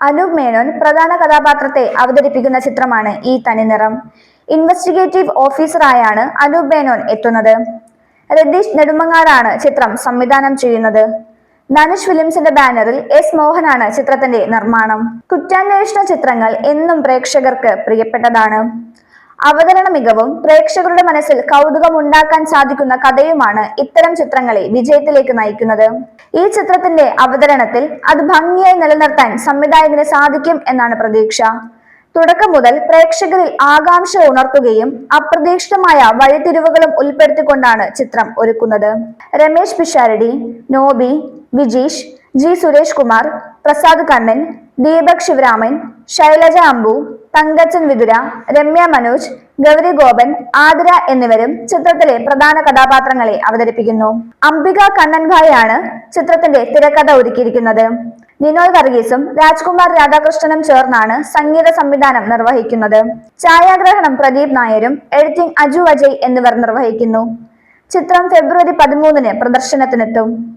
അനൂപ് മേനോൻ പ്രധാന കഥാപാത്രത്തെ അവതരിപ്പിക്കുന്ന ചിത്രമാണ് ഈ തനിനിറം. ഇൻവെസ്റ്റിഗേറ്റീവ് ഓഫീസറായാണ് അനൂപ് മേനോൻ എത്തുന്നത്. രതീഷ് നെടുമങ്ങാടാണ് ചിത്രം സംവിധാനം ചെയ്യുന്നത്. ധനുഷ് ഫിലിംസിന്റെ ബാനറിൽ എസ് മോഹനാണ് ചിത്രത്തിന്റെ നിർമ്മാണം. കുറ്റാന്വേഷണ ചിത്രങ്ങൾ എന്നും പ്രേക്ഷകർക്ക് പ്രിയപ്പെട്ടതാണ്. അവതരണ മികവും പ്രേക്ഷകരുടെ മനസ്സിൽ കൗതുകമുണ്ടാക്കാൻ സാധിക്കുന്ന കഥയുമാണ് ഇത്തരം ചിത്രങ്ങളെ വിജയത്തിലേക്ക് നയിക്കുന്നത്. ഈ ചിത്രത്തിന്റെ അവതരണത്തിൽ അത് ഭംഗിയായി നിലനിർത്താൻ സംവിധായകന് സാധിക്കും എന്നാണ് പ്രതീക്ഷ. തുടക്കം മുതൽ പ്രേക്ഷകരിൽ ആകാംക്ഷ ഉണർത്തുകയും അപ്രതീക്ഷിതമായ വഴിത്തിരിവുകളും ഉൾപ്പെടുത്തിക്കൊണ്ടാണ് ചിത്രം ഒരുക്കുന്നത്. രമേശ് പിഷാരടി, നോബി, വിജീഷ്, ജി സുരേഷ് കുമാർ, പ്രസാദ് കണ്ണൻ, ദീപക് ശിവരാമൻ, ശൈലജ അമ്പു, തങ്കച്ചൻ വിതുര, രമ്യ മനോജ്, ഗൗരി ഗോപൻ, ആതിര എന്നിവരും ചിത്രത്തിലെ പ്രധാന കഥാപാത്രങ്ങളെ അവതരിപ്പിക്കുന്നു. അംബിക കണ്ണൻഭായാണ് ചിത്രത്തിന്റെ തിരക്കഥ ഒരുക്കിയിരിക്കുന്നത്. നിനോയ് വർഗീസും രാജ്കുമാർ രാധാകൃഷ്ണനും ചേർന്നാണ് സംഗീത സംവിധാനം നിർവഹിക്കുന്നത്. ഛായാഗ്രഹണം പ്രദീപ് നായരും എഡിറ്റിംഗ് അജു അജയ് എന്നിവർ നിർവഹിക്കുന്നു. ചിത്രം ഫെബ്രുവരി 13 പ്രദർശനത്തിനെത്തും.